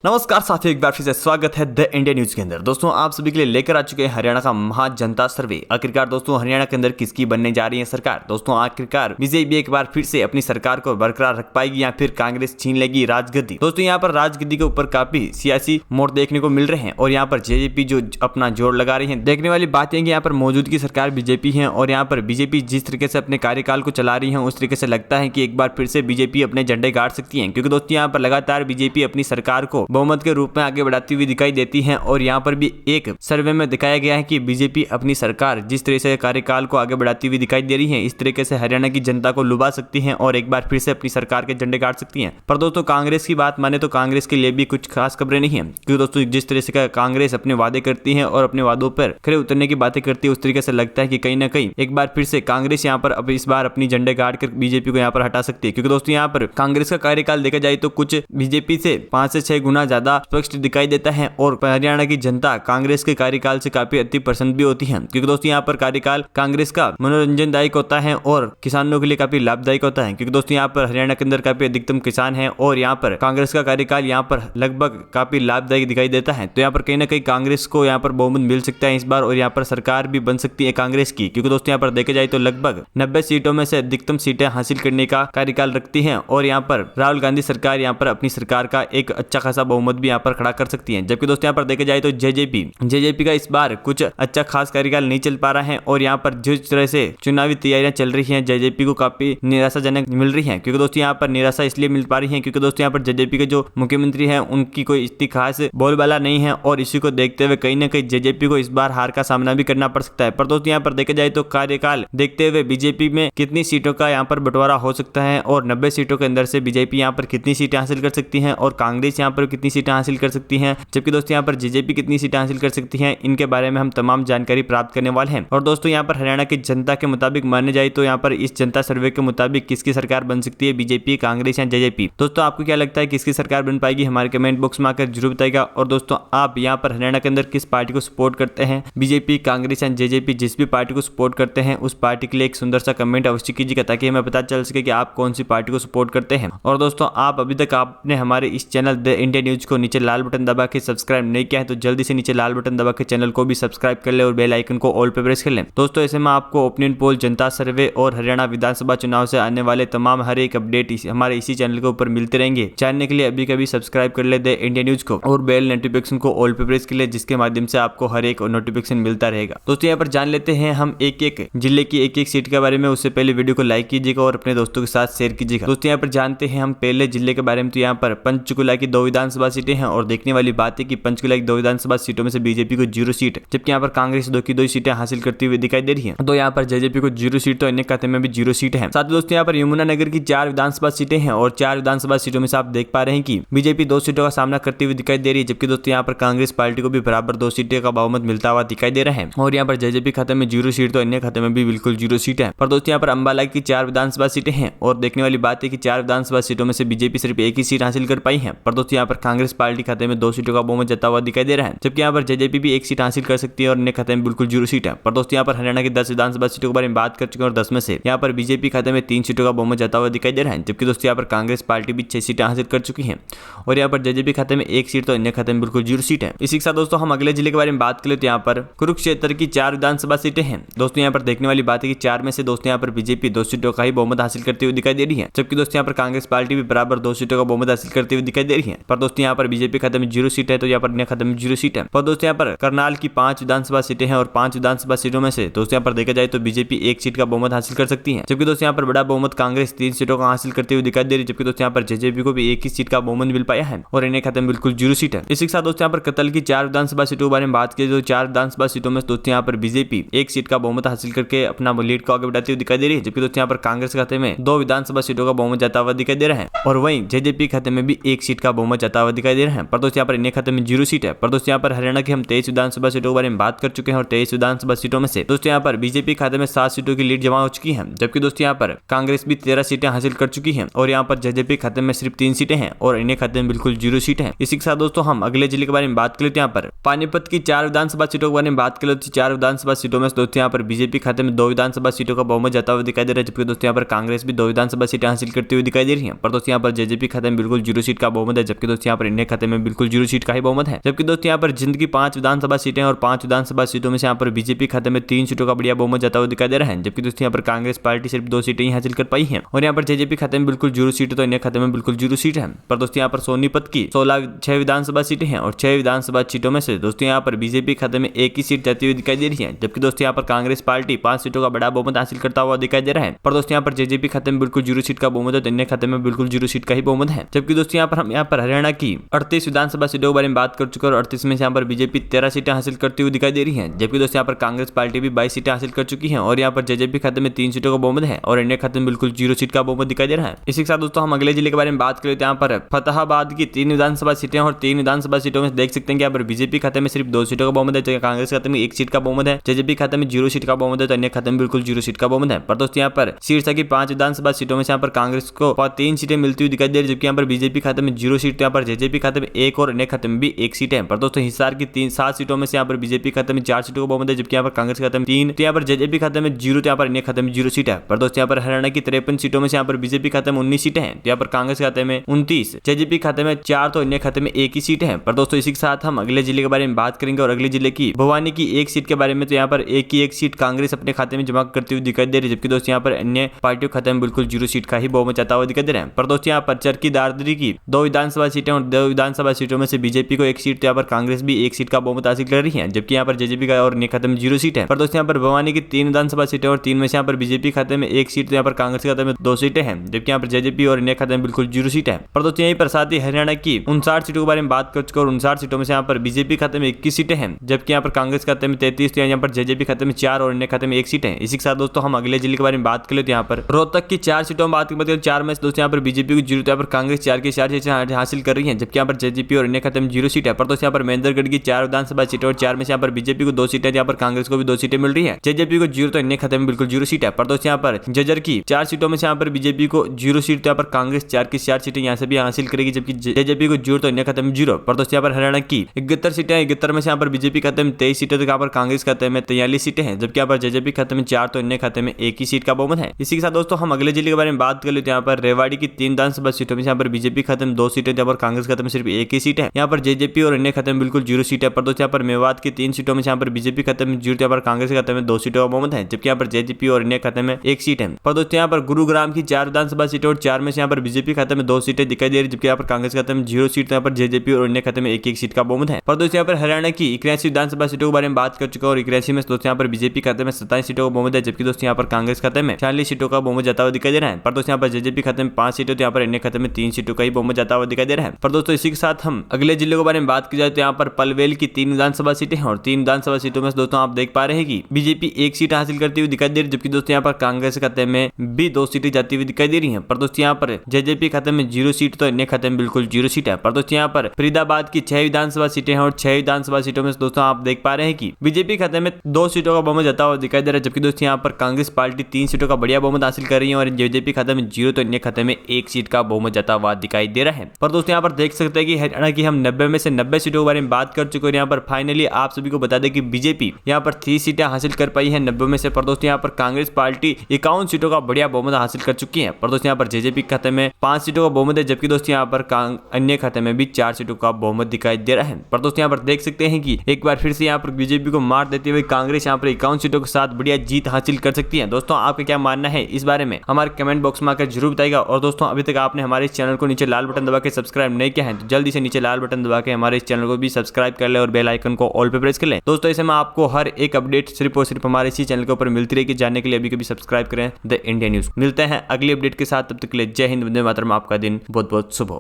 नमस्कार साथियों, एक बार फिर से स्वागत है द इंडिया न्यूज के अंदर। दोस्तों आप सभी के लिए लेकर आ चुके हैं हरियाणा का महा जनता सर्वे। आखिरकार दोस्तों हरियाणा के अंदर किसकी बनने जा रही है सरकार। दोस्तों आखिरकार बीजेपी एक बार फिर से अपनी सरकार को बरकरार रख पाएगी या फिर कांग्रेस छीन लेगी राजगद्दी। दोस्तों यहाँ पर राजगद्दी के ऊपर काफी सियासी मोड़ देखने को मिल रहे हैं और यहाँ पर जेजेपी जो अपना जोर लगा रही है। देखने वाली बात है कि यहाँ पर मौजूदगी सरकार बीजेपी है और यहाँ पर बीजेपी जिस तरीके से अपने कार्यकाल को चला रही है उस तरीके से लगता है कि एक बार फिर से बीजेपी अपने झंडे गाड़ सकती है, क्योंकि दोस्तों यहाँ पर लगातार बीजेपी अपनी सरकार को बहुमत के रूप में आगे बढ़ाती हुई दिखाई देती है। और यहाँ पर भी एक सर्वे में दिखाया गया है कि बीजेपी अपनी सरकार जिस तरह से कार्यकाल को आगे बढ़ाती हुई दिखाई दे रही है इस तरीके से हरियाणा की जनता को लुभा सकती है और एक बार फिर से अपनी सरकार के झंडे गाड़ सकती है। पर दोस्तों कांग्रेस की बात माने तो कांग्रेस के लिए भी कुछ खास खबरें नहीं है, क्योंकि दोस्तों जिस तरह से कांग्रेस अपने वादे करती है और अपने वादों पर खड़े उतरने की बातें करती है उस तरीके से लगता है कि कहीं ना कहीं एक बार फिर से कांग्रेस यहाँ पर अब इस बार अपनी झंडे गाड़ कर बीजेपी को यहाँ पर हटा सकती है। क्योंकि दोस्तों यहाँ पर कांग्रेस का कार्यकाल देखा जाए तो कुछ बीजेपी से 5 से 6 गुना ज्यादा स्पष्ट दिखाई देता है और हरियाणा की जनता कांग्रेस के कार्यकाल से काफी अति प्रसन्न भी होती है, क्योंकि दोस्तों यहाँ पर कार्यकाल कांग्रेस का मनोरंजनदायक होता है और किसानों के लिए काफी लाभदायक होता है। क्योंकि दोस्तों यहाँ पर हरियाणा के अंदर काफी अधिकतम किसान है और यहाँ पर कांग्रेस का कार्यकाल यहाँ पर लगभग काफी लाभदायक दिखाई देता है। तो यहाँ पर कहीं ना कहीं कांग्रेस को यहाँ पर बहुमत मिल सकता है इस बार और यहाँ पर सरकार भी बन सकती है कांग्रेस की, क्योंकि दोस्तों यहाँ पर देखा जाए तो लगभग 90 सीटों में से अधिकतम सीटें हासिल करने का कार्यकाल रखती है और यहाँ पर राहुल गांधी सरकार यहाँ पर अपनी सरकार का एक अच्छा खासा बहुमत भी यहाँ पर खड़ा कर सकती है। जबकि दोस्तों यहाँ पर देखा जाए तो जेजेपी का इस बार कुछ अच्छा खास कार्यकाल नहीं चल पा रहा है और यहाँ पर जिस तरह से चुनावी तैयारियां चल रही हैं जेजेपी को काफी निराशाजनक मिल रही है। क्योंकि दोस्तों यहाँ पर निराशा इसलिए मिल पा रही है क्योंकि दोस्तों यहाँ पर जेजेपी के जो मुख्यमंत्री हैं उनकी कोई इतनी खास बोलबाला नहीं है और इसी को देखते हुए कहीं ना कहीं जेजेपी को इस बार हार का सामना भी करना पड़ सकता है। पर दोस्तों यहाँ पर देखा जाए तो कार्यकाल देखते हुए बीजेपी में कितनी सीटों का यहाँ पर बंटवारा हो सकता है और 90 सीटों के अंदर से बीजेपी यहाँ पर कितनी सीटें हासिल कर सकती है और कांग्रेस यहाँ पर कितनी सीटें हासिल कर सकती है, जबकि दोस्तों यहाँ पर जेजेपी कितनी सीटें हासिल कर सकती हैं, इनके बारे में हम तमाम जानकारी प्राप्त करने वाले हैं। और दोस्तों यहाँ पर हरियाणा की जनता के मुताबिक माने जाए तो यहाँ पर इस जनता सर्वे के मुताबिक किसकी सरकार बन सकती है, बीजेपी, कांग्रेस या जेजेपी। दोस्तों आपको क्या लगता है किसकी सरकार बन पाएगी, हमारे कमेंट बॉक्स में आकर जरूर बताइएगा। और दोस्तों आप यहाँ पर हरियाणा के अंदर किस पार्टी को सपोर्ट करते हैं, बीजेपी, कांग्रेस या जेजेपी, जिस भी पार्टी को सपोर्ट करते हैं उस पार्टी के लिए एक सुंदर सा कमेंट अवश्य कीजिएगा ताकि हमें पता चल सके कि आप कौन सी पार्टी को सपोर्ट करते हैं। और दोस्तों आप अभी तक आपने हमारे इस चैनल द इंडिया न्यूज को नीचे लाल बटन दबा के सब्सक्राइब नहीं किया है तो जल्दी से नीचे लाल बटन दबा के चैनल को भी सब्सक्राइब कर ले और बेल आइकन को ऑल पे प्रेस कर लें। दोस्तों ऐसे में आपको ओपिनियन पोल, जनता सर्वे और हरियाणा विधानसभा चुनाव से आने वाले तमाम हर एक अपडेट हमारे इसी चैनल के ऊपर मिलते रहेंगे। जानने के लिए अभी कभी सब्सक्राइब कर ले द इंडिया न्यूज को और बेल नोटिफिकेशन को ऑल पे प्रेस कर ले, जिसके माध्यम से आपको हर एक नोटिफिकेशन मिलता रहेगा। दोस्तों यहाँ पर जान लेते हैं हम एक एक जिले की एक एक सीट के बारे में। उससे पहले वीडियो को लाइक कीजिएगा और अपने दोस्तों के साथ शेयर कीजिएगा। दोस्तों यहाँ पर जानते हैं हम पहले जिले के बारे में। तो यहाँ पर पंचकुला की 2 विधानसभा सीटें हैं और देखने वाली बात है कि पंचकुला की 2 विधानसभा सीटों में से बीजेपी को 0 सीट, जबकि यहाँ पर कांग्रेस 2 की 2 सीटें हासिल करती हुई दिखाई दे रही है। तो यहाँ पर जेजेपी को 0 सीट तो अन्य खाते में भी 0 सीट है। साथ ही दोस्तों यहाँ पर यमुनानगर की 4 विधानसभा सीटें हैं और 4 विधानसभा सीटों में से आप देख पा रहे हैं कि बीजेपी 2 सीटों का सामना करती हुई दिखाई दे रही है, जबकि दोस्तों यहाँ पर कांग्रेस पार्टी को भी बराबर 2 सीटें का बहुमत मिलता हुआ दिखाई दे रहा है। और यहाँ पर जेजेपी खाते में 0 सीट तो अन्य खाते में भी बिल्कुल 0 सीट है। पर दोस्तों यहाँ पर अंबाला की 4 विधानसभा सीटें हैं और देखने वाली बात है कि 4 विधानसभा सीटों में से बीजेपी सिर्फ 1 ही सीट हासिल कर पाई है। पर दोस्तों यहाँ पर कांग्रेस पार्टी खाते में 2 सीटों का बहुमत जता हुआ दिखाई दे रहा है, जबकि यहाँ पर जेजेपी भी 1 सीट हासिल कर सकती है और अन्य खाते में बिल्कुल 0 सीट है। पर दोस्तों यहाँ पर हरियाणा की 10 विधानसभा सीटों के बारे में बात कर चुके हैं और 10 में से यहाँ पर बीजेपी खाते में 3 सीटों का बहुमत जता हुआ दिखाई दे रहा है, जबकि दोस्तों यहाँ पर कांग्रेस पार्टी भी 6 सीटें हासिल कर चुकी है और यहाँ पर जेजेपी खाते में 1 सीट तो अन्य खाते में बिल्कुल 0 सीट है। इसी के साथ दोस्तों हम अगले जिले के बारे में बात करें तो यहाँ पर कुरुक्षेत्र की 4 विधानसभा सीटें हैं। दोस्तों यहाँ पर देखने वाली बात है कि 4 में से दोस्तों यहाँ पर बीजेपी 2 सीटों का ही बहुमत हासिल करती हुई दिखाई दे रही है, जबकि दोस्तों यहाँ पर कांग्रेस पार्टी भी बराबर 2 सीटों का बहुमत हासिल करती हुई दिखाई दे रही है। पर दोस्तों यहाँ पर बीजेपी खाते में 0 सीट है तो यहाँ पर अन्य खाते में 0 सीट है। पर दोस्तों यहाँ पर करनाल की 5 विधानसभा सीटें हैं और 5 विधानसभा सीटों में से दोस्तों यहाँ पर देखा जाए तो बीजेपी 1 सीट का बहुमत हासिल कर सकती है, जबकि दोस्तों यहाँ पर बड़ा बहुमत कांग्रेस 3 सीटों का हासिल करते हुए दिखाई दे रही है, जबकि दोस्तों यहाँ पर जेजेपी को भी 1 ही सीट का बहुमत मिल पाया है और इन्हें खाते में बिल्कुल 0 सीट है। इसी के साथ दोस्तों यहाँ पर कतल की 4 विधानसभा सीटों के बारे में बात की तो 4 विधानसभा सीटों में दोस्तों यहाँ पर बीजेपी 1 सीट का बहुमत हासिल करके अपना लीड को आगे बढ़ाती हुई दिखाई दे रही है, जबकि दोस्तों यहाँ पर कांग्रेस खाते में 2 विधानसभा सीटों का बहुमत जाता हुआ दिखाई दे रहा है और वहीं जेजेपी खाते में भी 1 सीट का बहुमत जाता हुआ दिखाई दे रहा है। पर दोस्तों यहाँ पर इन्हें खाते में 0 सीट है। पर दोस्तों यहाँ पर हरियाणा की हम 23 विधानसभा सीटों के बारे में बात कर चुके हैं और 23 विधानसभा सीटों में से दोस्तों यहाँ पर बीजेपी खाते में 7 सीटों की लीड जमा हो चुकी है, जबकि दोस्तों यहाँ पर कांग्रेस भी 13 सीटें हासिल कर चुकी है और यहाँ पर जेजेपी खाते में सिर्फ 3 सीटें हैं और इन्हें खाते में बिल्कुल 0 सीट है। इसी के साथ दोस्तों हम अगले जिले के बारे में बात कर लेते हैं। यहाँ पर पानीपत की 4 विधानसभा सीटों के बारे में बात कर लेते हैं। 4 विधानसभा सीटों में दोस्तों यहाँ पर बीजेपी खाते में 2 विधानसभा सीटों का बहुमत जाता हुआ दिखाई दे रहा है, जबकि दोस्तों यहाँ पर कांग्रेस भी 2 विधानसभा सीटें हासिल करती हुई दिखाई दे रही है। पर दोस्तों यहाँ पर जेजेपी खाते में बिल्कुल 0 सीट का बहुमत है, जबकि दोस्तों दोस्तों यहाँ पर इंडिया खाते में बिल्कुल 0 सीट का ही बहुमत है। जबकि दोस्तों यहाँ पर जिंद की 5 विधानसभा सीटें और 5 विधानसभा सीटों में से यहाँ पर बीजेपी खाते में 3 सीटों का बढ़िया बहुमत जाता हुआ दिखाई दे रहा है। जबकि दोस्तों यहाँ पर कांग्रेस पार्टी सिर्फ 2 सीटें ही हासिल कर पाई है और यहाँ पर जेजेपी खाते में बिल्कुल 0 सीट, तो इंडिया खाते में बिल्कुल 0 सीट है। पर दोस्तों यहाँ पर सोनीपत की 6 विधानसभा सीटें हैं और 6 विधानसभा सीटों में से दोस्तों यहाँ पर बीजेपी खाते में 1 ही सीट जाती हुई दिखाई दे रही है। जबकि दोस्तों यहाँ पर कांग्रेस पार्टी 5 सीटों का बड़ा बहुमत हासिल करता हुआ दिखाई दे रहा है। पर दोस्तों यहाँ पर जेजेपी खाते में बिल्कुल 0 सीट का बहुमत है, तो इंडिया खाते में बिल्कुल 0 सीट का ही बहुमत है। जबकि दोस्तों यहाँ पर हरियाणा की 38 विधानसभा सीटों के बारे में बात कर चुके हैं और 38 में से यहाँ पर बीजेपी 13 सीटें हासिल करती हुई दिखाई दे रही है। जबकि दोस्तों यहाँ पर कांग्रेस पार्टी भी 22 सीटें हासिल कर चुकी है और यहाँ पर जेजेपी खाते में 3 सीटों का बहुमत है और इंडिया खाते में बिल्कुल 0 सीट का बहुमत दिखाई दे रहा है। इसी के साथ दोस्तों हम अगले जिले के बारे में बात करें तो यहाँ पर फतेहाबाद की 3 विधानसभा सीटें और 3 विधानसभा सीटों में देख सकते हैं कि यहाँ पर बीजेपी खाते में सिर्फ 2 सीटों का बहुमत है, जबकि कांग्रेस खाते में 1 सीट का बहुमत है, जेजेपी खाते में 0 सीट का बहुमत है, तो अन्य खाते में बिल्कुल 0 सीट का बहुमत है। पर दोस्तों यहाँ पर शीर्षा की 5 विधानसभा सीटों में से यहाँ पर कांग्रेस को 3 सीटें मिलती हुई दिखाई दे रही है, जबकि यहाँ पर बीजेपी खाते में 0 सीट, यहाँ पर जेजेपी खाते में 1 और अन्य खाते में भी 1 सीट है। पर दोस्तों हिसार की 7 सीटों में से यहाँ पर बीजेपी खाते में 4 सीटों का बहुमत है, जबकि यहाँ पर कांग्रेस खाते में 3, तो यहाँ पर जेजेपी खाते में 0, तो यहाँ पर अन्य खाते में 0 सीट है। पर दोस्तों यहाँ पर हरियाणा की 53 सीटों में से यहाँ पर बीजेपी खाते में 19 सीटें हैं, तो यहाँ पर कांग्रेस खाते में 29, जेजेपी खाते में 4, तो अन्य खाते में 1 ही सीट है। पर दोस्तों इसी के साथ हम अगले जिले के बारे में बात करेंगे और अगले जिले की भवानी की 1 सीट के बारे में, तो यहाँ पर एक सीट कांग्रेस अपने खाते में जमा करती हुई दिखाई दे रही है, जबकि दोस्तों यहाँ पर अन्य पार्टियों खाते में बिल्कुल 0 सीट का ही बहुमत जाता हुआ दिखाई दे रहा है। पर दोस्तों यहाँ पर चरखी दादरी की 2 विधानसभा सीटें और 2 विधानसभा सीटों में से बीजेपी को 1 सीट, तो यहाँ पर कांग्रेस भी 1 सीट का बहुमत हासिल कर रही है, जबकि यहाँ पर जेजेपी का और अन्य खाते में 0 सीट है। पर दोस्तों यहाँ पर भवानी की 3 विधानसभा सीटें और 3 में से यहाँ पर बीजेपी खाते में 1 सीट, तो यहाँ पर कांग्रेस खाते में 2 सीटें हैं, जबकि यहाँ पर जेजेपी और अन्य खाते में बिल्कुल 0 सीट है। पर दोस्तों यहीं पर साथ ही हरियाणा की 59 सीटों के बारे में बात कर चुके और 59 सीटों में से यहाँ पर बीजेपी खाते में 21 सीटें हैं, जबकि यहाँ पर कांग्रेस खाते में 33, तो यहाँ पर जेजेपी खाते में 4 और अन्य खाते में 1 सीट है। इसी के साथ दोस्तों हम अगले जिले के बारे में बात करें तो यहाँ पर रोहतक की 4 सीटों में बात करें, 4 में दोस्तों यहाँ पर बीजेपी को 0, तो यहाँ पर कांग्रेस 4 की 4 सीटें हासिल कर रही है, जबकि यहाँ पर जेजेपी और अन्य खाते में 0 सीट है। पर दोस्तों यहाँ पर महेंद्रगढ़ की 4 विधानसभा सीटें और 4 में से यहाँ पर बीजेपी को 2 सीटें, यहाँ पर कांग्रेस को भी 2 सीटें मिल रही है, जेजेपी को 0, तो अन्य खाते में बिल्कुल 0 सीट है। पर दोस्तों यहाँ पर जजर की 4 सीटों में से यहाँ पर बीजेपी को 0 सीट, तो यहाँ पर कांग्रेस 4 की 4 सीटें यहाँ से भी हासिल करेगी, जबकि जेजेपी को 0, तो अन्य खाते में 0। पर दोस्तों यहाँ पर हरियाणा की 71 सीटें, 71 में से यहाँ पर बीजेपी खाते में 23 सीटें, तो यहाँ पर कांग्रेस खाते में 43 सीटें हैं, जबकि यहाँ पर जेजेपी खाते में 4, तो अन्य खाते में 1 ही सीट का बहुमत है। इसी के साथ दोस्तों हम अगले जिले के बारे में बात कर लेते हैं। यहाँ पर रेवाड़ी की 3 विधानसभा सीटों में यहाँ पर बीजेपी खाते में 2 सीटें, यहाँ पर कांग्रेस खाते में सिर्फ 1 ही सीट है, यहाँ पर जेजेपी और अन्य खाते में बिल्कुल 0 सीट है। पर दोस्तों यहाँ पर मेवात की 3 सीटों में यहाँ पर बीजेपी खाते में 0, यहाँ पर कांग्रेस खाते में 2 सीटों का बहुमत है, जबकि यहाँ पर जेजेपी और अन्य खाते में 1 सीट है। पर दोस्तों यहाँ पर गुरुग्राम की 4 विधानसभा सीटें और 4 में से यहाँ पर बीजेपी खाते में 2 सीटें दिखाई दे रही है, जबकि यहाँ पर कांग्रेस खाते में 0 सीट, यहाँ पर जेजेपी और अन्य खाते में 1 सीट का बहुमत है। पर दोस्तों यहाँ पर हरियाणा की 81 विधानसभा सीटों के बारे में बात कर चुका है और 81 में दोस्तों यहाँ पर बीजेपी खाते में 27 सीटों का बहुमत है, जबकि दोस्तों यहाँ पर कांग्रेस खाते में 40 सीटों का बहुमत जाता हुआ दिखाई दे रहा है। पर दोस्तों यहाँ पर जेजेपी खाते में 5 सीटें, तो यहाँ पर अन्य खाते में 3 सीटों का ही बहुमत जाता हुआ दिखाई दे रहा है। पर दोस्तों इसी के साथ हम अगले जिले के बारे में बात की जाए तो यहाँ पर पलवेल की 3 विधानसभा सीटें हैं और 3 विधानसभा सीटों में दोस्तों आप देख पा रहे हैं कि बीजेपी 1 सीट हासिल करती हुई दिखाई दे रही है, जबकि दोस्तों यहाँ पर कांग्रेस खाते में भी 2 सीटें जाती हुई दिखाई दे रही है। पर दोस्तों यहाँ पर जेजेपी खाते में 0 सीट, तो अन्य खाते में बिल्कुल 0 सीट है। पर दोस्तों यहाँ पर फरीदाबाद की 6 विधानसभा सीटें हैं और 6 विधानसभा सीटों में दोस्तों आप देख पा रहे हैं कि बीजेपी खाते में 2 सीटों का बहुमत जाता हुआ दिखाई दे रहा है, जबकि दोस्तों यहाँ पर कांग्रेस पार्टी 3 सीटों का बढ़िया बहुमत हासिल कर रही है और जेजेपी खाते में 0, तो अन्य खाते में 1 सीट का बहुमत जाता हुआ दिखाई दे रहा है। पर दोस्तों यहाँ पर देख सकते हैं कि हरियाणा की हम 90 में से 90 सीटों के बारे में बात कर चुके हैं। यहाँ पर फाइनली आप सभी को बता दें कि बीजेपी यहाँ पर 3 सीटें हासिल कर पाई है 90 में से। पर दोस्तों यहाँ पर कांग्रेस पार्टी 51 सीटों का बढ़िया बहुमत हासिल कर चुकी है। पर दोस्तों यहाँ पर जेजेपी खाते में 5 सीटों का बहुमत है, जबकि दोस्तों यहाँ पर अन्य खाते में भी 4 सीटों का बहुमत दिखाई दे रहा है। पर दोस्तों यहाँ पर देख सकते हैं कि एक बार फिर से यहाँ पर बीजेपी को मार देते हुए कांग्रेस यहाँ पर 51 सीटों के साथ बढ़िया जीत हासिल कर सकती है। दोस्तों आपका क्या मानना है इस बारे में हमारे कमेंट बॉक्स में आकर जरूर बताइएगा। और दोस्तों अभी तक आपने हमारे इस चैनल को नीचे लाल बटन दबा के सब्सक्राइब नहीं किया है तो जल्दी से नीचे लाल बटन दबा के हमारे इस चैनल को भी सब्सक्राइब कर ले और बेल आइकन को ऑल पे प्रेस कर ले। दोस्तों ऐसे में आपको हर एक अपडेट सिर्फ और सिर्फ हमारे इसी चैनल के ऊपर मिलती रहेगी। जानने के लिए अभी कभी सब्सक्राइब करें द इंडिया न्यूज। मिलते हैं अगली अपडेट के साथ, तब तक के लिए जय हिंद, वंदे मातरम। आपका दिन बहुत बहुत शुभ हो।